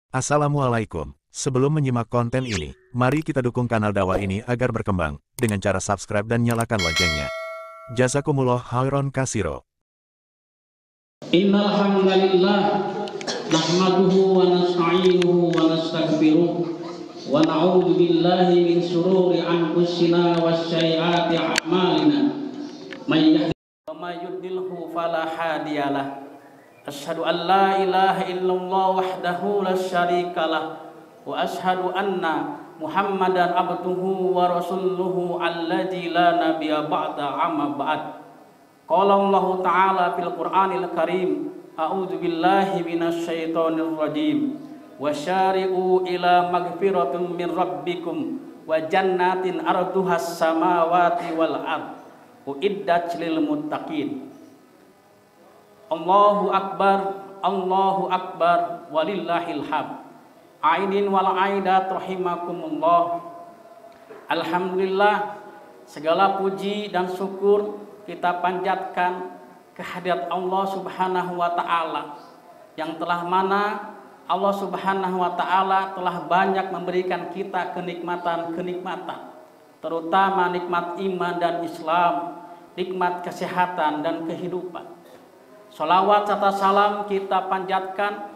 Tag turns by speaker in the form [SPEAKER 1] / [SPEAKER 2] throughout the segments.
[SPEAKER 1] Assalamualaikum. Sebelum menyimak konten ini, mari kita dukung kanal dakwah ini agar berkembang dengan cara subscribe dan nyalakan loncengnya. Jazakumullah khairan katsiro.
[SPEAKER 2] Innal hamdalillah nahmaduhu wa nasta'inuhu wa nastaghfiruh wa na'udzu billahi min shururi anfusina wa sayyiati a'malina. May yahdihillahu wa may yudlilhu fala hadiyalah. Asyhadu an la ilaha illallah wahdahu la syarikalah wa asyhadu anna Muhammadan abduhu wa rasuluhu alladzi la nabiyya ba'da amma ba'd. Qala Allah Ta'ala fil Qur'anil Karim, a'udzu billahi minasy syaithanir rajim. Wasyari'u ila magfiratin min rabbikum wa jannatin arduhas samawati wal ard uiddat lil muttaqin. Allahu akbar walillahil hamd. Aidin wal aidat rahimakumullah. Alhamdulillah, segala puji dan syukur kita panjatkan kehadirat Allah Subhanahu wa taala, yang telah mana Allah Subhanahu wa taala telah banyak memberikan kita kenikmatan-kenikmatan, terutama nikmat iman dan Islam, nikmat kesehatan dan kehidupan. Salawat serta salam kita panjatkan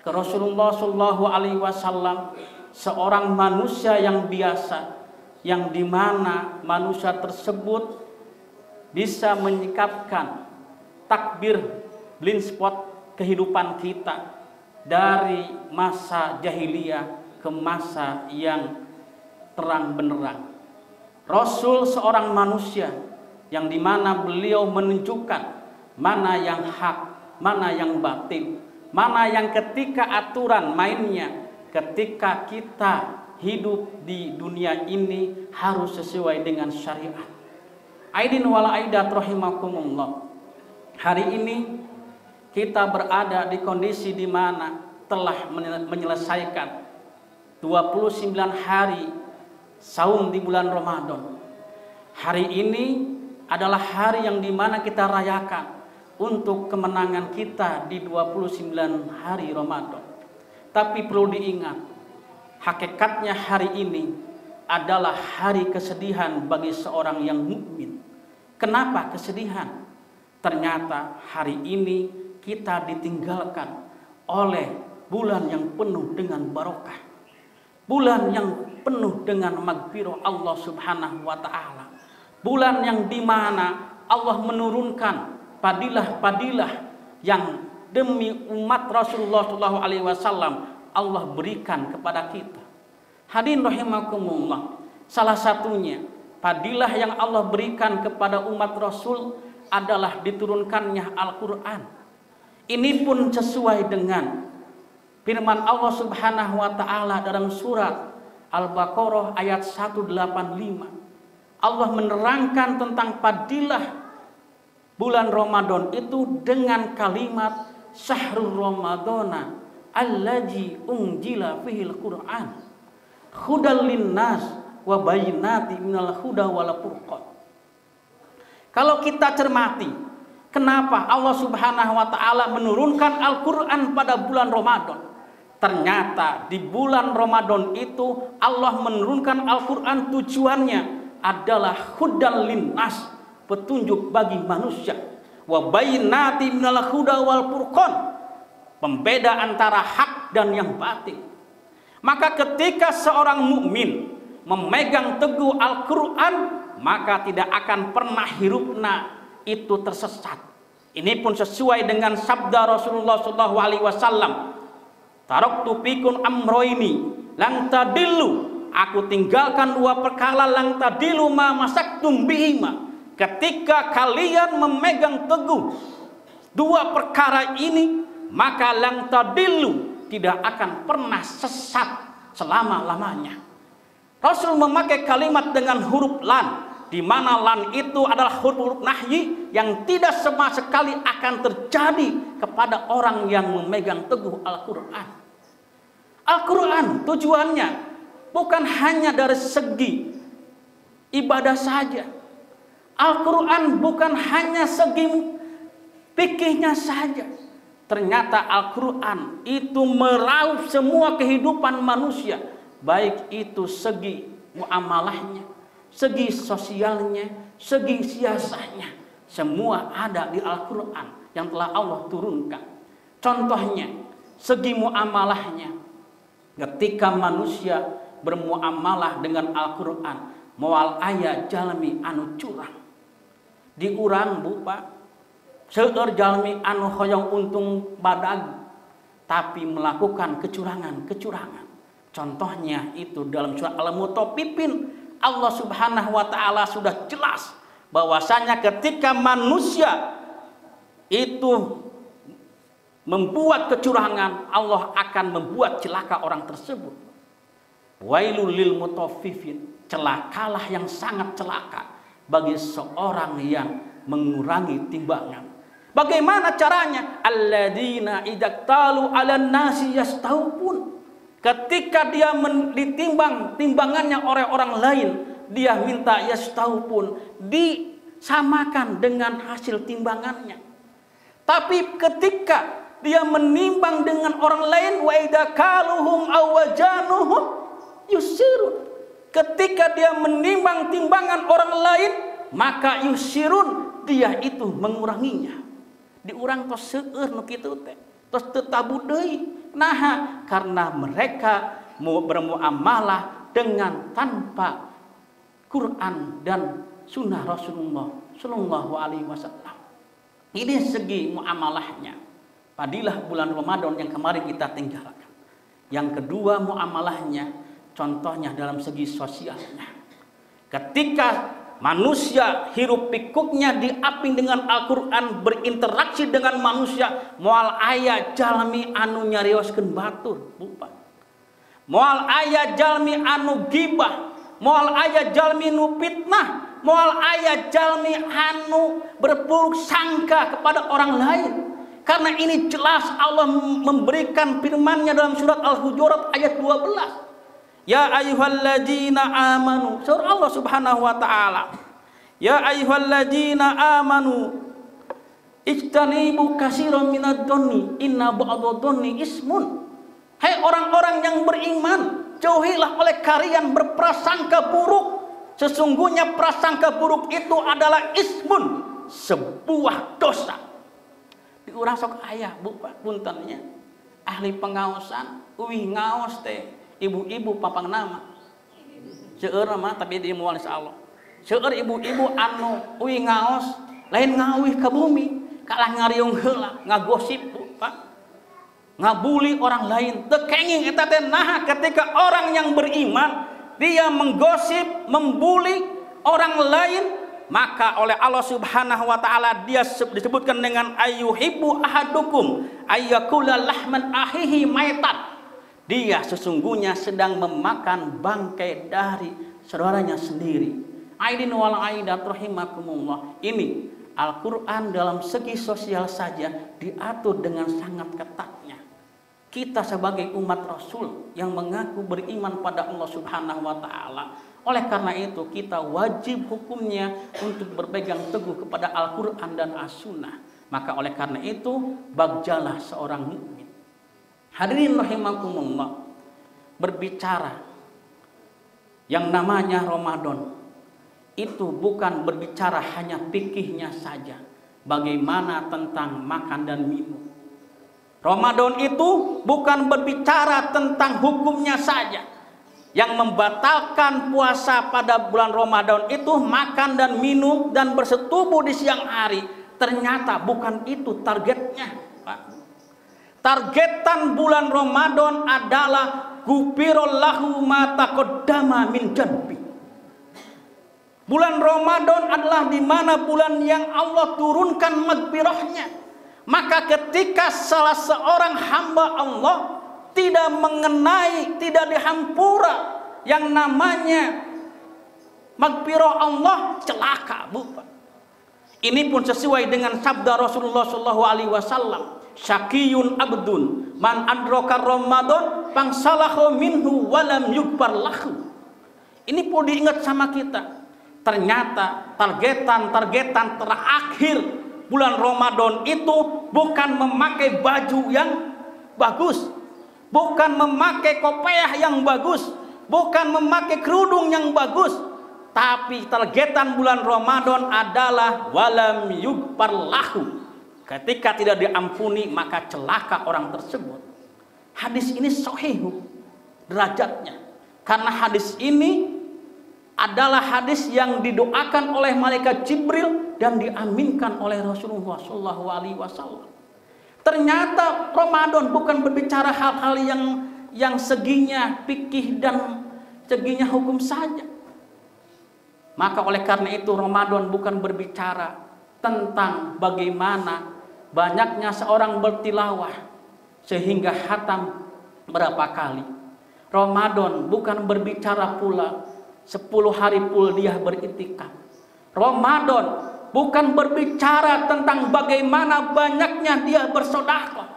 [SPEAKER 2] ke Rasulullah Shallallahu Alaihi Wasallam, seorang manusia yang biasa, yang dimana manusia tersebut bisa menyikapkan takbir blind spot kehidupan kita dari masa jahiliyah ke masa yang terang benderang. Rasul seorang manusia yang dimana beliau menunjukkan mana yang hak, mana yang batil, mana yang ketika aturan mainnya, ketika kita hidup di dunia ini harus sesuai dengan syariat. Aidin wal aidat rahimakumullah. Hari ini kita berada di kondisi di mana telah menyelesaikan 29 hari saum di bulan Ramadan. Hari ini adalah hari yang dimana kita rayakan untuk kemenangan kita di 29 hari Ramadan. Tapi perlu diingat, hakikatnya hari ini adalah hari kesedihan bagi seorang yang mukmin. Kenapa kesedihan? Ternyata hari ini kita ditinggalkan oleh bulan yang penuh dengan barokah, bulan yang penuh dengan magfirah Allah Subhanahu wa taala, bulan yang dimana Allah menurunkan padilah-padilah yang demi umat Rasulullah Shallallahu Alaihi Wasallam Allah berikan kepada kita. Hadirin rahimakumullah, salah satunya padilah yang Allah berikan kepada umat Rasul adalah diturunkannya Al-Quran. Ini pun sesuai dengan firman Allah Subhanahu wa taala dalam surat Al-Baqarah ayat 185. Allah menerangkan tentang padilah bulan Ramadan itu dengan kalimat syahrul ramadana allazi unzila fihil Qur'an hudal linnas wa bayyinati minal huda wal furqan. Kalau kita cermati, kenapa Allah Subhanahu wa taala menurunkan Al-Qur'an pada bulan Ramadan? Ternyata di bulan Ramadan itu Allah menurunkan Al-Qur'an tujuannya adalah hudal linnas, petunjuk bagi manusia, wa bayyinati minal huda wal furqan, pembeda antara hak dan yang batil. Maka ketika seorang mukmin memegang teguh Al-Qur'an, maka tidak akan pernah hirupna itu tersesat. Ini pun sesuai dengan sabda Rasulullah Shallallahu Alaihi Wasallam, taraktu fikum amroini lang tadillu, aku tinggalkan dua perkara lang tadillu ma masaktum bihima. Ketika kalian memegang teguh dua perkara ini, maka lang tadillu, tidak akan pernah sesat selama-lamanya. Rasul memakai kalimat dengan huruf lan, di mana lan itu adalah huruf nahyi yang tidak sama sekali akan terjadi kepada orang yang memegang teguh Al-Quran. Al-Quran tujuannya bukan hanya dari segi ibadah saja. Al-Quran bukan hanya segi fikihnya saja, ternyata Al-Quran itu meraup semua kehidupan manusia, baik itu segi muamalahnya, segi sosialnya, segi siasahnya, semua ada di Al-Quran yang telah Allah turunkan. Contohnya, segi muamalahnya, ketika manusia bermuamalah dengan Al-Quran, moal aya jalmi anu curang, diurang bu pak, seueur jalmi anu hoyong untung badag, tapi melakukan kecurangan. Contohnya itu dalam surat Al-Mutaffifin, Allah Subhanahu wa taala sudah jelas bahwasanya ketika manusia itu membuat kecurangan, Allah akan membuat celaka orang tersebut. Wailul lil mutaffifin, celakalah yang sangat celaka bagi seorang yang mengurangi timbangan. Bagaimana caranya? Alladzina idaktalu 'alan nasi yastawfun. Ketika dia ditimbang timbangannya oleh orang lain, dia minta yastawfun, disamakan dengan hasil timbangannya. Tapi ketika dia menimbang dengan orang lain, wa idakaluhum awajanuhum yusirun. Ketika dia menimbang timbangan orang lain, maka yusirun, dia itu menguranginya. Diurang tos seueur nu kitu teh, tos teu tabu deui. Nah, karena mereka mau bermuamalah dengan tanpa Quran dan sunnah Rasulullah Shallallahu Alaihi Wasallam. Ini segi muamalahnya. Fadilah bulan Ramadan yang kemarin kita tinggalkan. Yang kedua muamalahnya, contohnya dalam segi sosialnya. Ketika manusia hirup pikuknya diaping dengan Al-Quran, berinteraksi dengan manusia, moal aya jalmi anu nyarioskeun batur, bukan. Moal aya jalmi anu gibah, moal aya jalmi nu fitnah, moal aya jalmi anu berburuk sangka kepada orang lain. Karena ini jelas Allah memberikan firman-Nya dalam surat Al-Hujurat ayat 12. Ya ayyuhalladzina amanu, surah Allah Subhanahu wa taala. Ya ayyuhalladzina amanu ijtanibu katsiran minadh-dhanni inna ba'dadh-dhanni ismun. Hai orang-orang yang beriman, jauhilah oleh kalian berprasangka buruk. Sesungguhnya prasangka buruk itu adalah ismun, sebuah dosa. Diurang sok aya bu puntennya. Ahli pengaosan, uwi ngaos teh. Ibu-ibu papang nama seueur mah tapi di moal insyaallah seueur ibu-ibu anu uwi ngaos lain ngawih ka bumi kalah ngariung heula ngagosip Pak, ngabuli orang lain teu kenging eta teh. Nah, ketika orang yang beriman dia menggosip, membuli orang lain, maka oleh Allah Subhanahu wa taala dia disebutkan dengan ayyuhibbu ahadukum ayyakula lahman ahihi maitan. Dia sesungguhnya sedang memakan bangkai dari saudaranya sendiri. Aidin wal aidat rahimakumullah. Ini Al-Quran dalam segi sosial saja diatur dengan sangat ketatnya. Kita sebagai umat Rasul yang mengaku beriman pada Allah Subhanahu wa taala, oleh karena itu kita wajib hukumnya untuk berpegang teguh kepada Al-Quran dan As-Sunnah. Maka oleh karena itu bagjalah seorang mukmin. Hadirin rahimakumullah, berbicara yang namanya Ramadan itu bukan berbicara hanya fikihnya saja, bagaimana tentang makan dan minum. Ramadan itu bukan berbicara tentang hukumnya saja. Yang membatalkan puasa pada bulan Ramadan itu makan dan minum dan bersetubuh di siang hari. Ternyata bukan itu targetnya, Pak. Targetan bulan Ramadan adalah gufirallahu ma taqaddama min dzanbi. Bulan Ramadan adalah di mana bulan yang Allah turunkan maghfirahnya. Maka ketika salah seorang hamba Allah tidak mengenai, tidak dihampura yang namanya maghfirah Allah, celaka, bukan. Ini pun sesuai dengan sabda Rasulullah SAW. Syakiyun abdun man adraka Ramadan fangsalahu minhu walam yukbar lahu. Ini perlu diingat sama kita. Ternyata targetan terakhir bulan Ramadan itu bukan memakai baju yang bagus, bukan memakai kopiah yang bagus, bukan memakai kerudung yang bagus, tapi targetan bulan Ramadan adalah walam yughfar lahu. Ketika tidak diampuni maka celaka orang tersebut. Hadis ini sahih derajatnya, karena hadis ini adalah hadis yang didoakan oleh malaikat Jibril dan diaminkan oleh Rasulullah SAW. Ternyata Ramadan bukan berbicara hal-hal yang seginya fikih dan seginya hukum saja. Maka oleh karena itu Ramadan bukan berbicara tentang bagaimana banyaknya seorang bertilawah sehingga khatam berapa kali. Ramadan bukan berbicara pula 10 hari full dia beriktikaf. Ramadan bukan berbicara tentang bagaimana banyaknya dia bersedekah.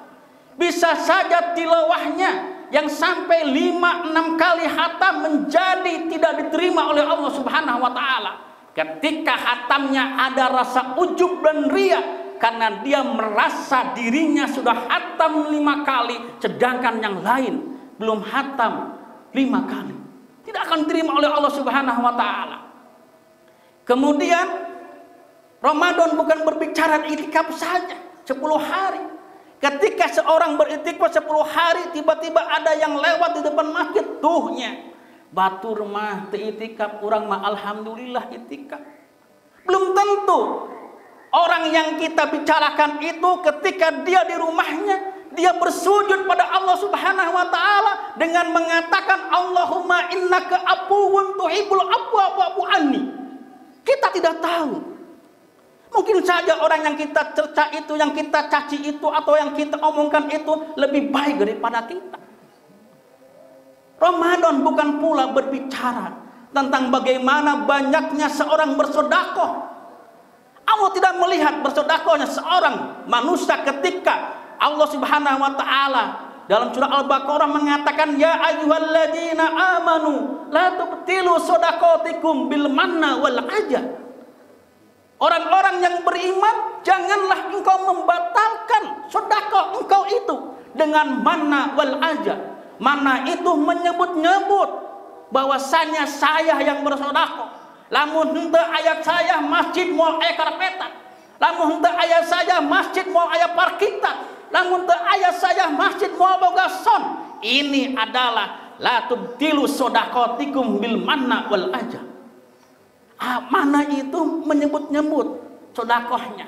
[SPEAKER 2] Bisa saja tilawahnya yang sampai 5-6 kali khatam menjadi tidak diterima oleh Allah Subhanahu wa taala. Ketika khatamnya ada rasa ujub dan riya, karena dia merasa dirinya sudah khatam 5 kali, sedangkan yang lain belum khatam 5 kali. Tidak akan diterima oleh Allah Subhanahu wa taala. Kemudian Ramadan bukan berbicara itikaf saja 10 hari. Ketika seorang beritikaf 10 hari, tiba-tiba ada yang lewat di depan masjid, tuhnya batur mah teu itikaf, urang mah alhamdulillah itikaf. Belum tentu orang yang kita bicarakan itu ketika dia di rumahnya dia bersujud pada Allah Subhanahu wa taala dengan mengatakan Allahumma innaka afuwun tuhibbul afwa fa'fu anni. Kita tidak tahu. Mungkin saja orang yang kita cerca itu, yang kita caci itu, atau yang kita omongkan itu lebih baik daripada kita. Ramadan bukan pula berbicara tentang bagaimana banyaknya seorang bersedekah. Allah tidak melihat bersedekahnya seorang manusia ketika Allah Subhanahu wa taala dalam surah Al-Baqarah mengatakan ya ayyuhalladzina amanu la tubtilu shadaqatikum bil manna wal adza. Orang-orang yang beriman, janganlah engkau membatalkan sedekah engkau itu dengan manna wal adza. Manna itu menyebut-nyebut bahwasanya saya yang bersedekah. Lamun henteu ayat saya masjid moal aya karpetan. Lamun henteu ayat saya masjid moal aya parkitan. Lamun teu aya saya masjid moal boga son. Ini adalah la tubtilu shadaqatikum bil manna wal adza. Mana itu menyebut-nyebut sedekahnya.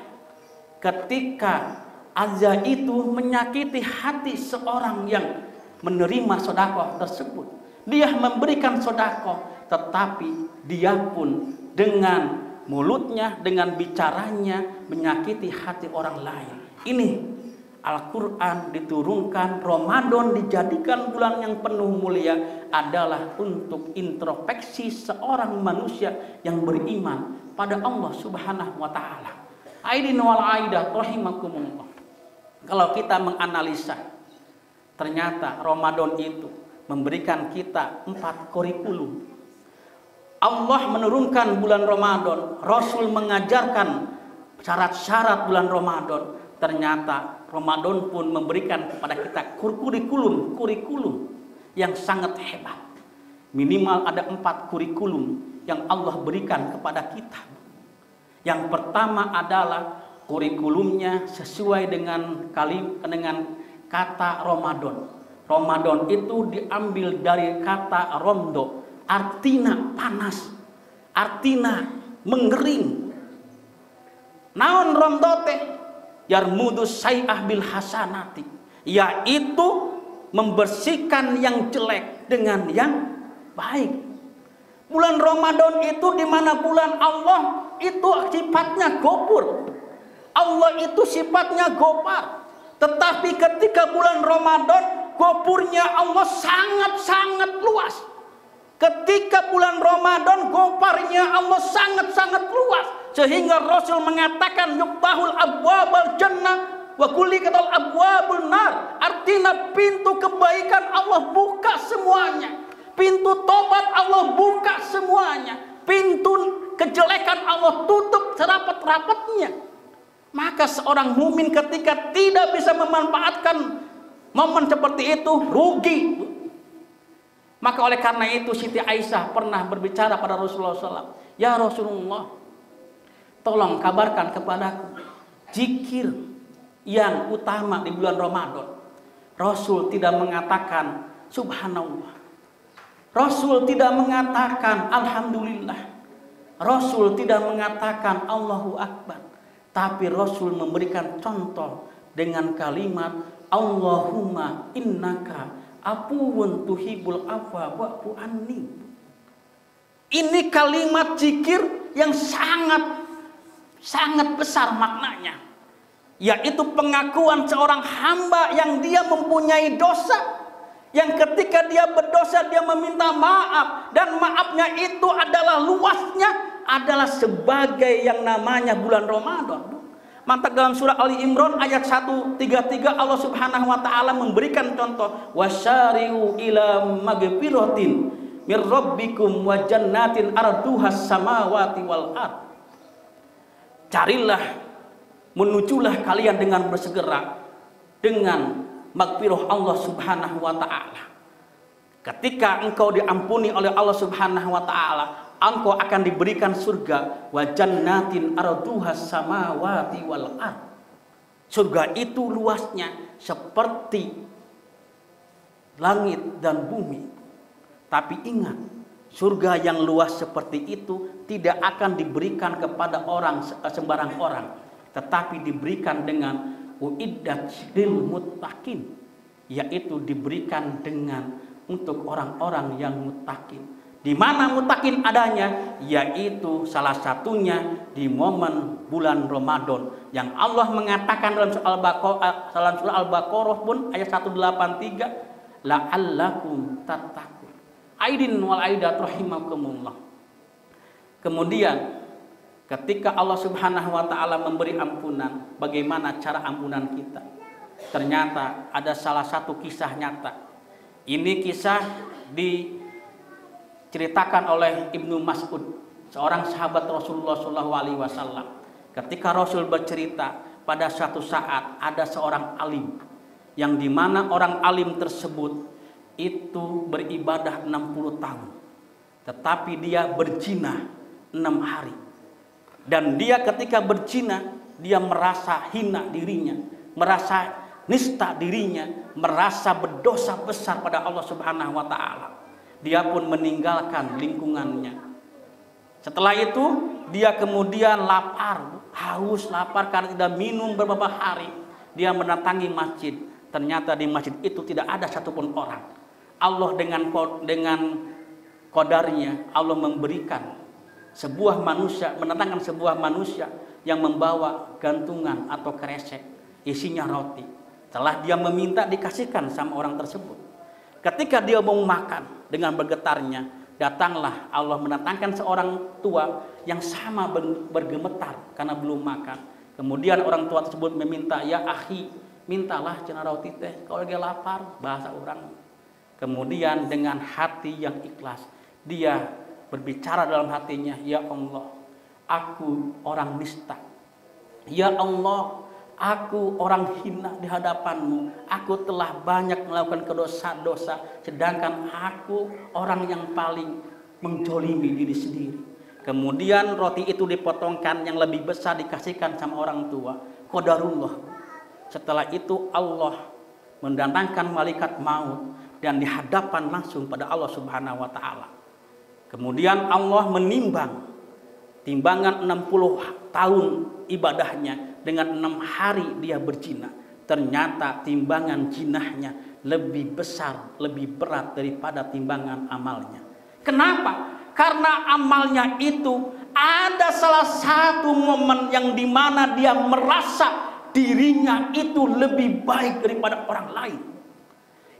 [SPEAKER 2] Ketika adza itu menyakiti hati seorang yang menerima sedekah tersebut. Dia memberikan sedekah, tetapi dia pun dengan mulutnya, dengan bicaranya menyakiti hati orang lain. Ini Al-Quran diturunkan, Ramadan dijadikan bulan yang penuh mulia adalah untuk introspeksi seorang manusia yang beriman pada Allah Subhanahu wa taala. Aidin wal aidah rahimakumullah. Kalau kita menganalisa, ternyata Ramadan itu memberikan kita 4 kurikulum. Allah menurunkan bulan Ramadan, Rasul mengajarkan syarat-syarat bulan Ramadan. Ternyata Ramadan pun memberikan kepada kita kurikulum yang sangat hebat. Minimal ada 4 kurikulum yang Allah berikan kepada kita. Yang pertama adalah kurikulumnya sesuai dengan kata Ramadan. Ramadan itu diambil dari kata rondo, artina panas, artina mengering. Naon rondo teh? Yarmudus say'ah bil hasanati, yaitu membersihkan yang jelek dengan yang baik. Bulan Ramadan itu di mana bulan Allah itu sifatnya gopur. Allah itu sifatnya gopar. Tetapi ketika bulan Ramadan gopurnya Allah sangat-sangat luas. Ketika bulan Ramadan goparnya Allah sangat-sangat luas. Sehingga Rasul mengatakan yuktahul abwabal jannah wa kulikatal abwabul nar. Artinya pintu kebaikan Allah buka semuanya. Pintu tobat Allah buka semuanya. Pintu kejelekan Allah tutup serapat-rapatnya. Maka seorang mukmin ketika tidak bisa memanfaatkan momen seperti itu, rugi. Maka oleh karena itu Siti Aisyah pernah berbicara pada Rasulullah SAW, "Ya Rasulullah, tolong kabarkan kepadaku zikir yang utama di bulan Ramadan." Rasul tidak mengatakan subhanallah, Rasul tidak mengatakan alhamdulillah, Rasul tidak mengatakan Allahu Akbar, tapi Rasul memberikan contoh dengan kalimat Allahumma innaka afuwun tuhibbul afwa wa'fu anni. Ini kalimat zikir yang sangat besar maknanya, yaitu pengakuan seorang hamba yang dia mempunyai dosa, yang ketika dia berdosa dia meminta maaf, dan maafnya itu adalah luasnya adalah sebagai yang namanya bulan Ramadan. Maka dalam surah Ali Imran ayat 133 Allah Subhanahu wa taala memberikan contoh, wasyari'u ila magfiratin mir rabbikum wa jannatin arduhas samawati wal ard. Carilah, menujulah kalian dengan bersegera dengan magfirah Allah Subhanahu wa taala. Ketika engkau diampuni oleh Allah Subhanahu wa taala, engkau akan diberikan surga, wa jannatin arduhas samawati wal ard. Surga itu luasnya seperti langit dan bumi. Tapi ingat, surga yang luas seperti itu tidak akan diberikan kepada orang sembarang orang, tetapi diberikan dengan uiddat lil muttaqin, yaitu diberikan dengan untuk orang-orang yang muttaqin. Di mana muttaqin adanya? Yaitu salah satunya di momen bulan Ramadan yang Allah mengatakan dalam surah Al-Baqarah pun ayat 183, la'allakum tattaqun. Aidin wal aidat rahimakumullah. Kemudian ketika Allah Subhanahu wa taala memberi ampunan, bagaimana cara ampunan kita? Ternyata ada salah satu kisah nyata. Ini kisah diceritakan oleh Ibnu Mas'ud, seorang sahabat Rasulullah SAW. Ketika Rasul bercerita, pada suatu saat ada seorang alim, yang dimana orang alim tersebut itu beribadah 60 tahun, tetapi dia berzina 6 hari. Dan dia ketika berzina, dia merasa hina dirinya, merasa nista dirinya, merasa berdosa besar pada Allah Subhanahu wa taala. Dia pun meninggalkan lingkungannya. Setelah itu dia kemudian lapar, haus lapar karena tidak minum beberapa hari. Dia mendatangi masjid. Ternyata di masjid itu tidak ada satupun orang. Allah dengan qadarnya Allah memberikan sebuah manusia, mendatangkan sebuah manusia yang membawa gantungan atau kresek isinya roti. Setelah dia meminta, dikasihkan sama orang tersebut. Ketika dia mau makan, dengan bergetarnya datanglah Allah mendatangkan seorang tua yang sama bergemetar karena belum makan. Kemudian orang tua tersebut meminta, "Ya akhi, mintalah cenah roti teh, kalau dia lapar," bahasa orang. Kemudian dengan hati yang ikhlas, dia berbicara dalam hatinya, "Ya Allah, aku orang nista. Ya Allah, aku orang hina di hadapanmu. Aku telah banyak melakukan dosa-dosa, sedangkan aku orang yang paling mendzalimi diri sendiri." Kemudian roti itu dipotongkan, yang lebih besar dikasihkan sama orang tua. Qadarullah. Setelah itu Allah mendatangkan malaikat maut dan dihadapan langsung pada Allah Subhanahu wa taala. Kemudian Allah menimbang timbangan 60 tahun ibadahnya dengan 6 hari dia berzina. Ternyata timbangan jinahnya lebih besar, lebih berat daripada timbangan amalnya. Kenapa? Karena amalnya itu ada salah satu momen yang dimana dia merasa dirinya itu lebih baik daripada orang lain.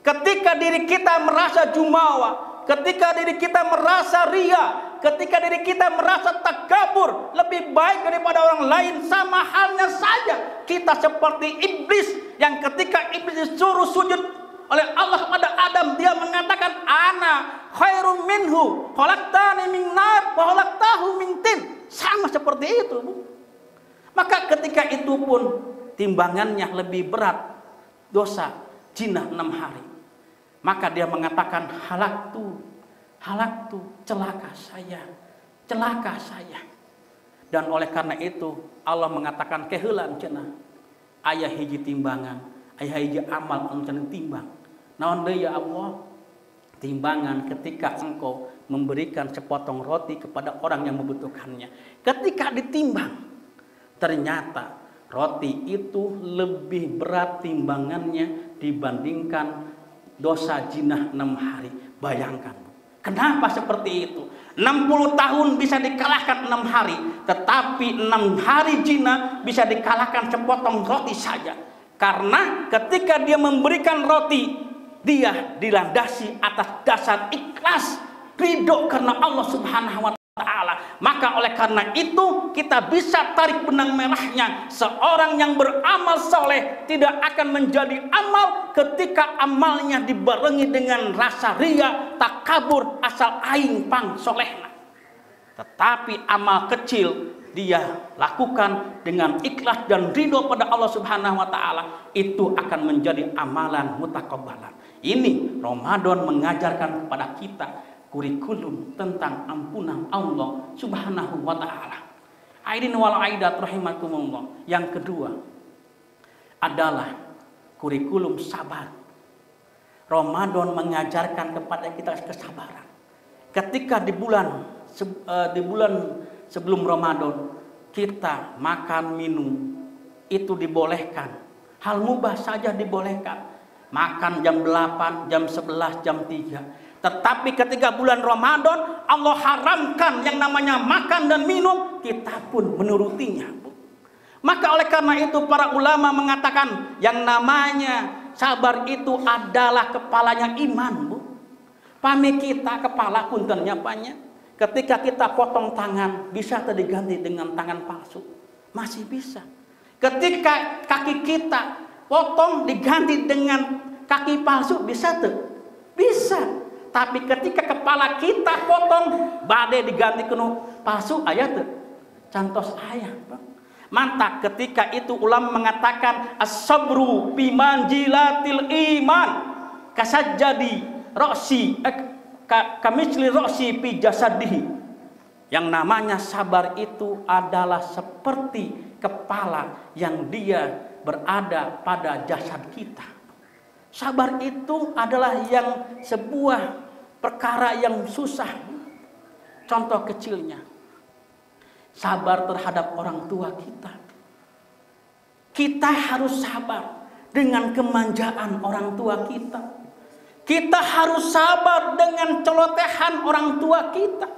[SPEAKER 2] Ketika diri kita merasa jumawa, ketika diri kita merasa ria, ketika diri kita merasa takabur, lebih baik daripada orang lain, sama halnya saja kita seperti iblis yang ketika iblis disuruh sujud oleh Allah kepada Adam, dia mengatakan, "Ana khairum minhu, khalaqtani min nar wa khalaqtahu min tin." Sama seperti itu, Bu. Maka ketika itu pun timbangannya lebih berat dosa zina 6 hari. Maka dia mengatakan halaktu, celaka saya. Dan oleh karena itu Allah mengatakan keheulan cenah aya hiji timbangan, aya hiji amal anu cenah timbang. Naon deui ya Allah? Timbangan ketika engkau memberikan sepotong roti kepada orang yang membutuhkannya. Ketika ditimbang, ternyata roti itu lebih berat timbangannya dibandingkan dosa zina 6 hari. Bayangkan. Kenapa seperti itu? 60 tahun bisa dikalahkan 6 hari, tetapi 6 hari zina bisa dikalahkan sepotong roti saja. Karena ketika dia memberikan roti, dia dilandasi atas dasar ikhlas, ridho karena Allah Subhanahu wa Ta'ala. Maka oleh karena itu kita bisa tarik benang merahnya. Seorang yang beramal soleh tidak akan menjadi amal ketika amalnya dibarengi dengan rasa ria, takabur, asal aing pang solehna. Tetapi amal kecil dia lakukan dengan ikhlas dan ridho pada Allah Subhanahu wa Ta'ala, itu akan menjadi amalan mutakabbalan. Ini Ramadan mengajarkan kepada kita kurikulum tentang ampunan Allah Subhanahu wa Ta'ala. Aidin wal aidat rahimakumullah. Yang kedua adalah kurikulum sabar. Ramadan mengajarkan kepada kita kesabaran. Ketika di bulan sebelum Ramadan kita makan minum itu dibolehkan. Hal mubah saja dibolehkan. Makan jam 8, jam 11, jam 3. Tetapi ketika bulan Ramadan Allah haramkan yang namanya makan dan minum, kita pun menurutinya. Maka oleh karena itu para ulama mengatakan yang namanya sabar itu adalah kepalanya iman, Bu. Pami kita kepala puntennya banyak. Ketika kita potong tangan, bisa diganti dengan tangan palsu? Masih bisa. Ketika kaki kita potong diganti dengan kaki palsu, bisa tuh? Bisa. Tapi ketika kepala kita potong, badai diganti kena palsu, ayat tuh? Cantos ayat. Mantap, ketika itu ulama mengatakan as-sabru bimanjilatil iman kasajadi roksi kamisli roksi pi jasadihi. Yang namanya sabar itu adalah seperti kepala yang dia berada pada jasad kita. Sabar itu adalah yang sebuah perkara yang susah. Contoh kecilnya, sabar terhadap orang tua kita. Kita harus sabar dengan kemanjaan orang tua kita. Kita harus sabar dengan celotehan orang tua kita.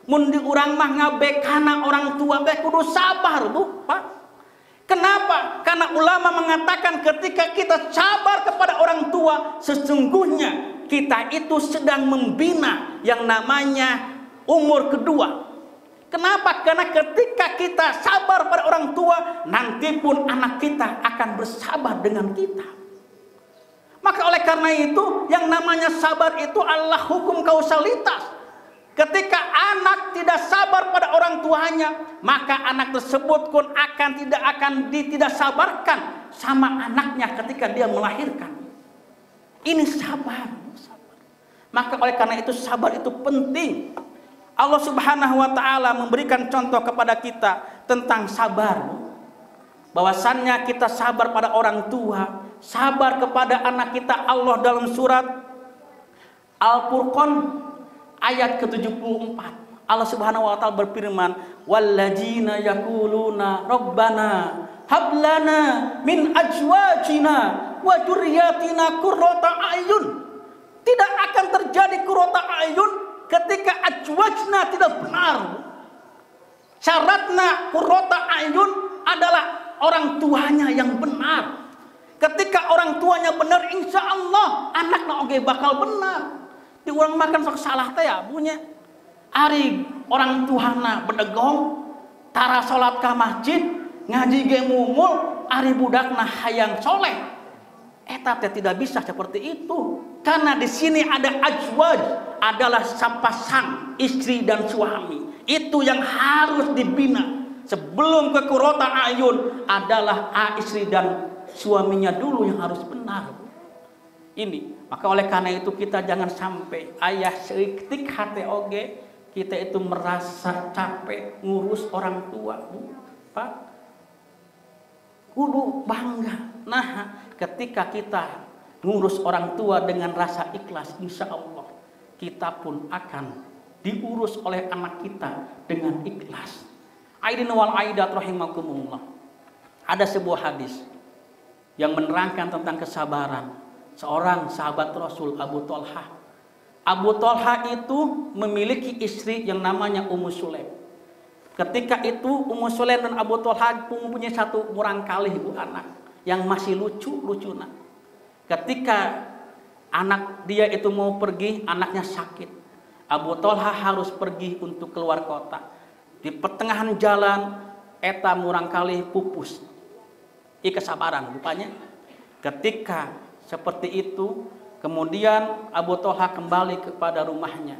[SPEAKER 2] Mun di urang mah ngabekana orang tua teh kudu sabar, Bu, Pak. Kenapa? Karena ulama mengatakan ketika kita sabar kepada orang tua, sesungguhnya kita itu sedang membina yang namanya umur kedua. Kenapa? Karena ketika kita sabar pada orang tua, nanti pun anak kita akan bersabar dengan kita. Maka oleh karena itu, yang namanya sabar itu adalah hukum kausalitas. Ketika anak tidak sabar pada orang tuanya, maka anak tersebut pun tidak akan sabarkan sama anaknya ketika dia melahirkan. Ini sabar. Maka oleh karena itu sabar itu penting. Allah Subhanahu wa Ta'ala memberikan contoh kepada kita tentang sabar. Bahwasannya kita sabar pada orang tua, sabar kepada anak kita. Allah dalam surat Al-Furqan ayat ke-74, Allah Subhanahu wa Ta'ala berfirman, walladzina yaquluna rabbana hablana min azwajina wa dzurriyyatina qurrata a'yun. Tidak akan terjadi qurrata a'yun ketika azwajna tidak benar. Syaratnya qurrata a'yun adalah orang tuanya yang benar. Ketika orang tuanya benar, insya Allah anaknya oge bakal benar. Di orang makan sok salah teh ya punya. Ari orang tuana bedegong, tara salat ka masjid, ngaji ge mumul, ari budakna hayang soleh. Eta teh tidak bisa seperti itu. Karena di sini ada azwaj, adalah sepasang istri dan suami. Itu yang harus dibina. sebelum ke qurrata ayun adalah istri dan suaminya dulu yang harus benar. Ini, maka oleh karena itu kita jangan sampai ayah seitik hati oge kita itu merasa capek ngurus orang tua, Bu, Pak. Kudu bangga. Nah, ketika kita ngurus orang tua dengan rasa ikhlas, insya Allah kita pun akan diurus oleh anak kita dengan ikhlas. Aidin wal aidat rahimakumullah. Ada sebuah hadis yang menerangkan tentang kesabaran seorang sahabat Rasul, Abu Thalhah. Abu Thalhah itu memiliki istri yang namanya Ummu Sulaim. Ketika itu Ummu Sulaim dan Abu Thalhah mempunyai satu murang kali ibu anak yang masih lucu-lucu. Ketika anak dia itu mau pergi, anaknya sakit. Abu Thalhah harus pergi untuk keluar kota. Di pertengahan jalan eta murang kali pupus. Kesabaran rupanya. Ketika seperti itu, kemudian Abu Thalhah kembali kepada rumahnya.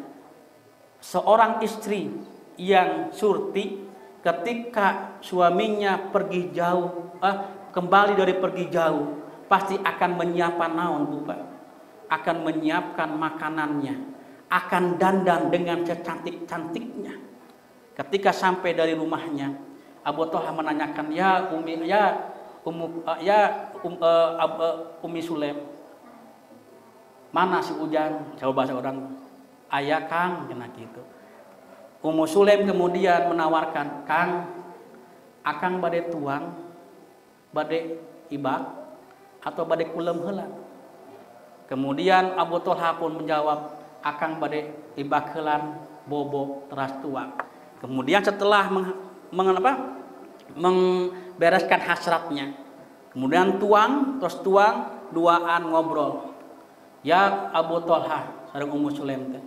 [SPEAKER 2] Seorang istri yang surti ketika suaminya pergi jauh, kembali dari pergi jauh, pasti akan menyiapkan naon, Bu, Pak? Akan menyiapkan makanannya, akan dandan dengan secantik-cantiknya. Ketika sampai dari rumahnya, Abu Thalhah menanyakan, Ummi Sulaim, mana si Ujang? Coba bahasa orang, ayah Kang, kena gitu. Ummu Sulaim kemudian menawarkan, Kang, akang bade tuang, bade ibak, atau bade kulem heula. Kemudian Abu Thalhah pun menjawab, akang bade ibak heulan, bobo teras tuang. Kemudian setelah membereskan hasratnya, kemudian terus tuang, duaan ngobrol. Ya Abu Thalhah, sareng Ummu Sulaim teh,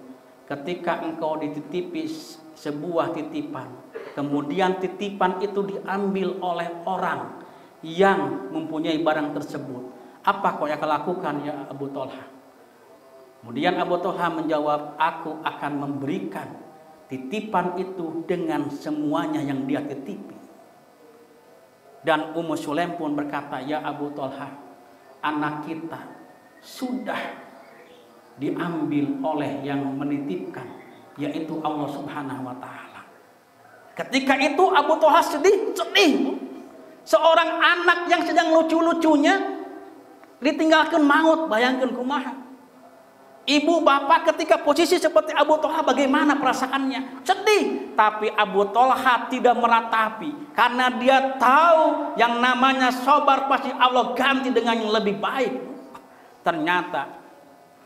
[SPEAKER 2] ketika engkau dititipi sebuah titipan, kemudian titipan itu diambil oleh orang yang mempunyai barang tersebut, apa kau yang akan lakukan ya Abu Thalhah? Kemudian Abu Thalhah menjawab, aku akan memberikan titipan itu dengan semuanya yang dia titipi. Dan Ummu Sulaim pun berkata, ya Abu Thalhah, anak kita sudah diambil oleh yang menitipkan, yaitu Allah Subhanahu wa Ta'ala. Ketika itu Abu Thalhah sedih. Seorang anak yang sedang lucu-lucunya ditinggalkan maut, bayangkan kumaha. Ibu bapak ketika posisi seperti Abu Thalhah bagaimana perasaannya? Sedih. Tapi Abu Thalhah tidak meratapi, karena dia tahu yang namanya sabar pasti Allah ganti dengan yang lebih baik. Ternyata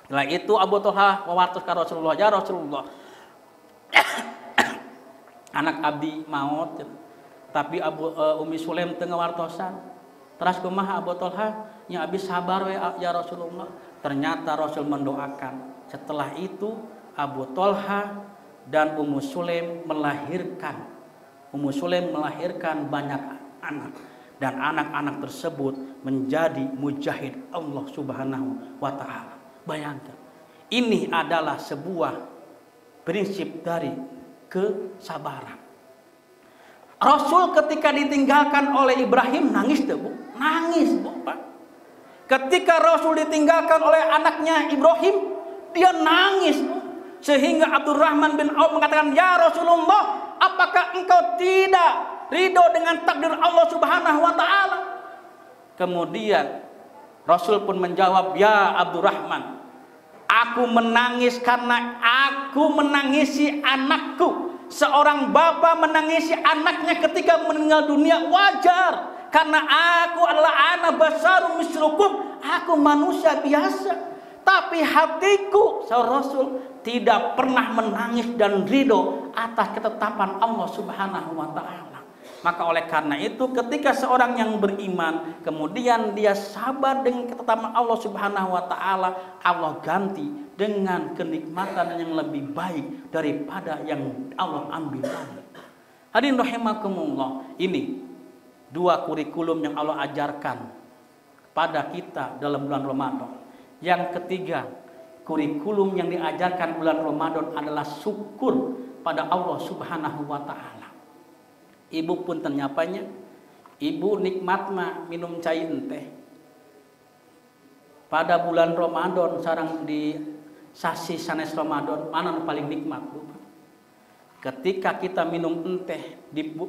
[SPEAKER 2] setelah itu Abu Thalhah wawartos ka Rasulullah, ya Rasulullah, anak abdi maut, tapi Ummi Sulaim teu ngawartosan. Teras kumaha Abu Thalhah? Nya abdi sabar we ya Rasulullah. Ternyata Rasul mendoakan. Setelah itu Abu Thalhah dan Ummu Sulaim melahirkan. Ummu Sulaim melahirkan banyak anak, dan anak-anak tersebut menjadi mujahid Allah Subhanahu wa Ta'ala. Bayangkan, ini adalah sebuah prinsip dari kesabaran. Rasul ketika ditinggalkan oleh Ibrahim nangis tuh, Bu. Nangis, Bu, Pak. Ketika Rasul ditinggalkan oleh anaknya Ibrahim, dia nangis, Bu. Sehingga Abdurrahman bin Auf mengatakan, ya Rasulullah, apakah engkau tidak ridho dengan takdir Allah Subhanahu wa Ta'ala? Kemudian Rasul pun menjawab, ya Abdurrahman, aku menangis karena aku menangisi anakku. Seorang bapak menangisi anaknya ketika meninggal dunia wajar, karena aku adalah anak basarum mislukum, aku manusia biasa. Tapi hatiku, saudara Rasul, tidak pernah menangis dan ridho atas ketetapan Allah Subhanahu wa Ta'ala. Maka oleh karena itu, ketika seorang yang beriman kemudian dia sabar dengan ketetapan Allah Subhanahu wa Ta'ala, Allah ganti dengan kenikmatan yang lebih baik daripada yang Allah ambil. Hadirin rahimakumullah, ini dua kurikulum yang Allah ajarkan pada kita dalam bulan Ramadan. Yang ketiga, kurikulum yang diajarkan bulan Ramadan adalah syukur pada Allah Subhanahu wa Ta'ala. Ibu pun ternyapanya, ibu nikmat mah minum cai teh. Pada bulan Ramadan, sarang di sasi sanes Ramadan, mana yang paling nikmat? Bu? Ketika kita minum teh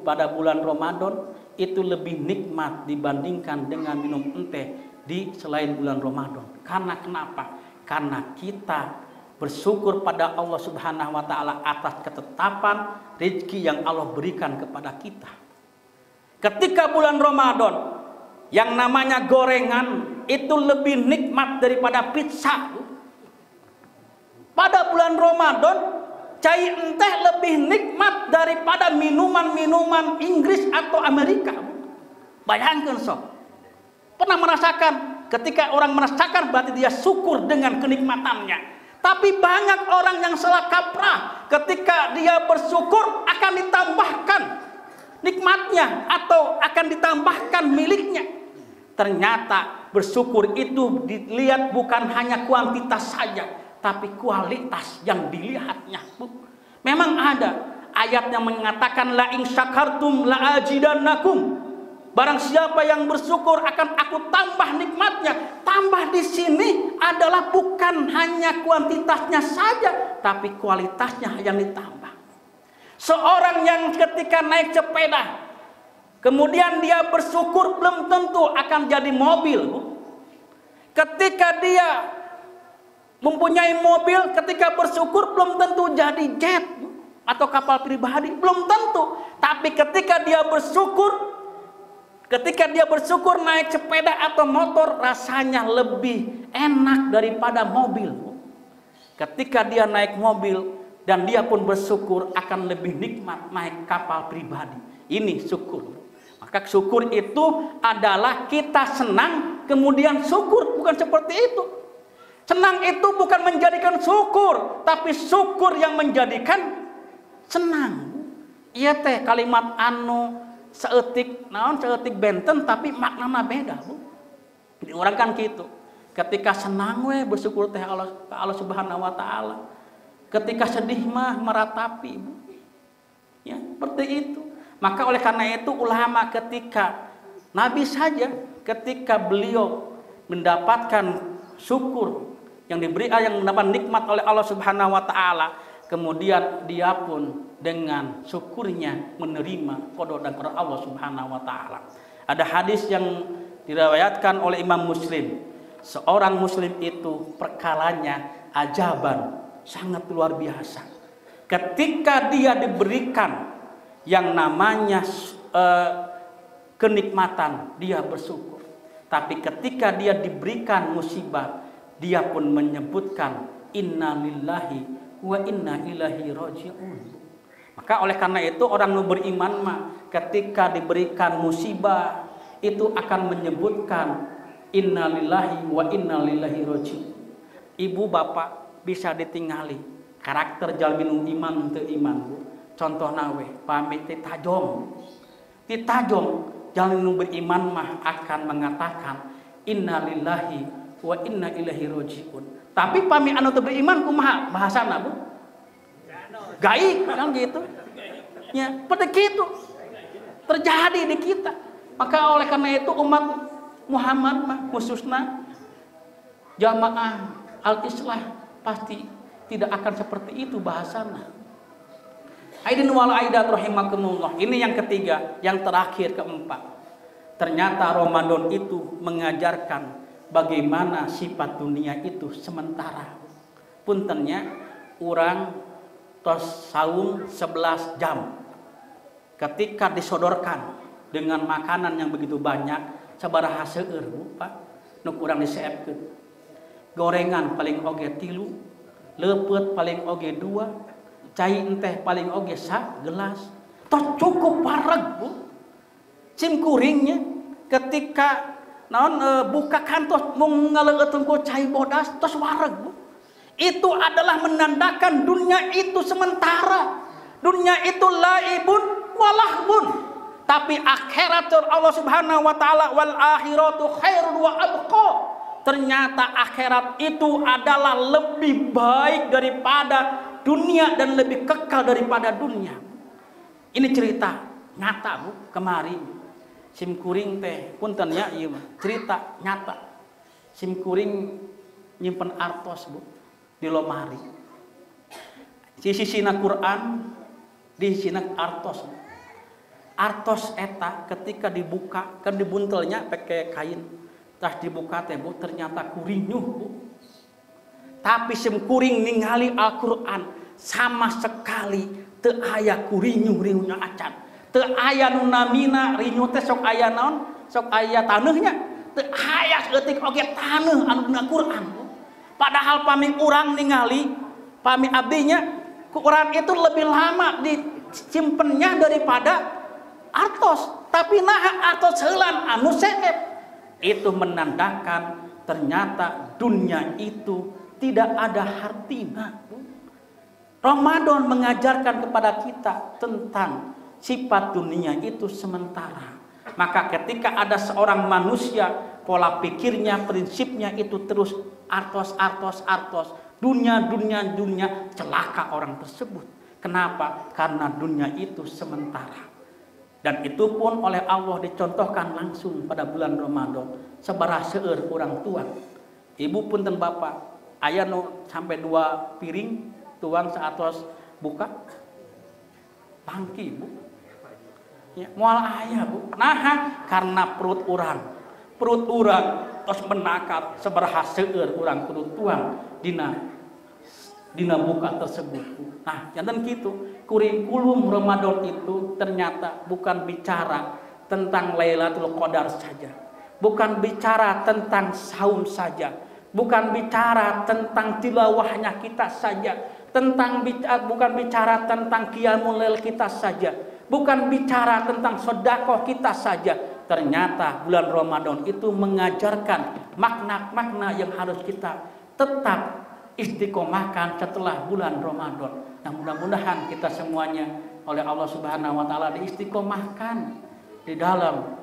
[SPEAKER 2] pada bulan Ramadan, itu lebih nikmat dibandingkan dengan minum teh di selain bulan Ramadan. Karena kenapa? Karena kita bersyukur pada Allah Subhanahu wa Ta'ala atas ketetapan rezeki yang Allah berikan kepada kita. Ketika bulan Ramadan, yang namanya gorengan itu lebih nikmat daripada pizza. Pada bulan Ramadan, cai teh lebih nikmat daripada minuman-minuman Inggris atau Amerika. Bayangkan sob. Pernah merasakan? Ketika orang merasakan berarti dia syukur dengan kenikmatannya. Tapi banyak orang yang salah kaprah, ketika dia bersyukur akan ditambahkan nikmatnya atau akan ditambahkan miliknya. Ternyata bersyukur itu dilihat bukan hanya kuantitas saja, tapi kualitas yang dilihatnya. Memang ada ayat yang mengatakan la in syakartum la azidannakum. Barang siapa yang bersyukur akan aku tambah nikmatnya. Tambah di sini adalah bukan hanya kuantitasnya saja, tapi kualitasnya yang ditambah. Seorang yang ketika naik sepeda, kemudian dia bersyukur belum tentu akan jadi mobil. Ketika dia mempunyai mobil, ketika bersyukur belum tentu jadi jet atau kapal pribadi, belum tentu. Tapi ketika dia bersyukur naik sepeda atau motor, rasanya lebih enak daripada mobil. Ketika dia naik mobil dan dia pun bersyukur akan lebih nikmat naik kapal pribadi. Ini syukur. Maka syukur itu adalah kita senang kemudian syukur, bukan seperti itu. Senang itu bukan menjadikan syukur, tapi syukur yang menjadikan senang. Iya teh kalimat anu seetik benten tapi maknanya beda, Bu. Jadi orang kan gitu. Ketika senang we bersyukur teh Allah Subhanahu wa Ta'ala. Ketika sedih mah meratapi, Bu. Ya, seperti itu. Maka oleh karena itu ulama ketika Nabi saja ketika beliau mendapatkan syukur yang mendapat nikmat oleh Allah Subhanahu wa Ta'ala, kemudian dia pun dengan syukurnya menerima qada dan qadar Allah Subhanahu wa Ta'ala. Ada hadis yang diriwayatkan oleh Imam Muslim. Seorang muslim itu perkalanya ajaban, sangat luar biasa. Ketika dia diberikan yang namanya kenikmatan, dia bersyukur. Tapi ketika dia diberikan musibah, dia pun menyebutkan inna lillahi wa inna ilaihi raji'un. Maka oleh karena itu orang yang beriman mah ketika diberikan musibah itu akan menyebutkan inna lillahi wa inna ilaihi raji'un. Ibu bapak bisa ditinggali karakter jalminu iman teu iman, Bu. Contoh nawe pamit titajong jalminu beriman mah akan mengatakan inna lillahi wa inna ilaihi raji'un. Tapi pami anu teu beriman kumaha bahasana, Bu? Gaib kan gitu. Ya, seperti itu terjadi di kita. Maka oleh karena itu umat Muhammad mah khususnya jamaah al-islah pasti tidak akan seperti itu bahasana. Aidin wal aidat rahimakumullah. Ini yang ketiga, yang terakhir keempat. Ternyata Ramadan itu mengajarkan bagaimana sifat dunia itu sementara. Puntennya orang tos saum 11 jam. Ketika disodorkan dengan makanan yang begitu banyak, sabaraha seueur, Pak. Nu urang diseepkeun. Gorengan paling oge 3, leupeut paling oge 2, cai teh paling oge 1 gelas. Tos cukup pareg, Bu. Cim kuringnya ketika buka kantos mung ngaleungeuteun ku cai bodas tos wareg, Bu. Itu adalah menandakan dunia itu sementara. Dunia itu laibun walahbun. Tapi akhirat Allah Subhanahu wa Ta'ala wal akhiratu khairun wa abqa. Ternyata akhirat itu adalah lebih baik daripada dunia dan lebih kekal daripada dunia. Ini cerita nyata Bu, kemari simkuring teh punten nya ieu mah cerita nyata. Simkuring nyimpen artos Bu di lomari. Sisina Quran di sisina artos. Artos eta ketika dibuka kan dibuntelnya pakai kain. Tas dibuka teh Bu ternyata kurinyuh Bu. Tapi simkuring ningali Al-Qur'an sama sekali teu aya kurinyuh-rinyuhna acan. Teu aya nu namina rinyuh teh sok aya naon? Sok aya taneuhnya. Teu aya saeutik oge taneuh anu dina Qur'an. Padahal pami urang ningali, pami abdinya Quran itu lebih lama disimpennya daripada artos. Tapi nah artos heulan anu seep. Itu menandakan ternyata dunia itu tidak ada artinya. Ramadan mengajarkan kepada kita tentang sifat dunia itu sementara. Maka ketika ada seorang manusia, pola pikirnya, prinsipnya itu terus artos, dunia, celaka orang tersebut. Kenapa? Karena dunia itu sementara. Dan itu pun oleh Allah dicontohkan langsung pada bulan Ramadan. Sabaraha seueur urang tuang. Ibu punten bapak, aya nu sampai 2 piring tuang saatos buka. Pangki Bu. Ya, moal aya Bu. Nah, karena perut urang tos menakar sabaraha seueur urang kudu tuang dina buka tersebut. Nah, janten kitu. Kurikulum Ramadan itu ternyata bukan bicara tentang Lailatul Qadar saja. Bukan bicara tentang saum saja. Bukan bicara tentang tilawahnya kita saja. Bukan bicara tentang qiyamul lail kita saja. Bukan bicara tentang sedekah kita saja. Ternyata bulan Ramadan itu mengajarkan makna-makna yang harus kita tetap istiqomahkan setelah bulan Ramadan. Nah, mudah-mudahan kita semuanya oleh Allah Subhanahu wa taala diistiqomahkan di dalam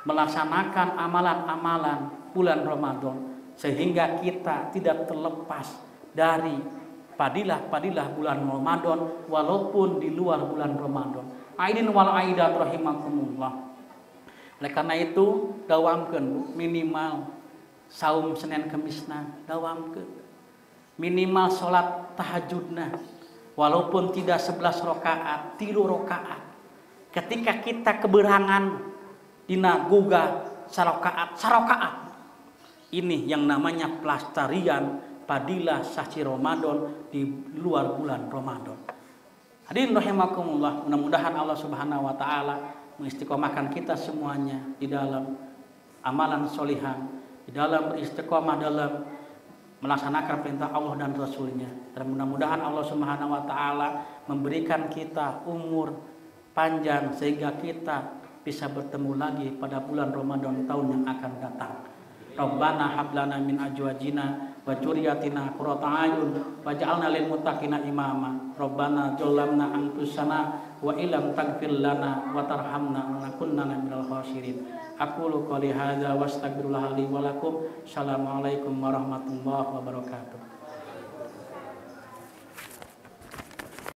[SPEAKER 2] melaksanakan amalan-amalan bulan Ramadan sehingga kita tidak terlepas dari padilah-padilah bulan Ramadan walaupun di luar bulan Ramadan. Aidin wal aidat rahimakumullah. Oleh karena itu dawamkeun minimal saum Senin Kemisna dawamkeun. Minimal salat tahajudna walaupun tidak 11 rakaat, 3 rakaat. Ketika kita keberangan dina gugah sarakaat. Ini yang namanya pelestarian padilah sasi Ramadan di luar bulan Ramadan. Hadirin rahimakumullah, mudah-mudahan Allah Subhanahu wa taala mengistiqomahkan kita semuanya di dalam amalan solihan, di dalam beristiqomah dalam melaksanakan perintah Allah dan Rasulnya. Dan mudah-mudahan Allah Subhanahu wa taala memberikan kita umur panjang sehingga kita bisa bertemu lagi pada bulan Ramadan tahun yang akan datang. Rabbana hablana min azwajina wa dzurriyyatina qurrata a'yun waj'alna lil muttaqina imama. Rabbana dzalamna anfusana wa illam taghfir lana wa tarhamna lanakunanna minal khasirin. Aqulu qouli hadza wastaghfirullah li wa lakum. Assalamualaikum warahmatullahi wabarakatuh.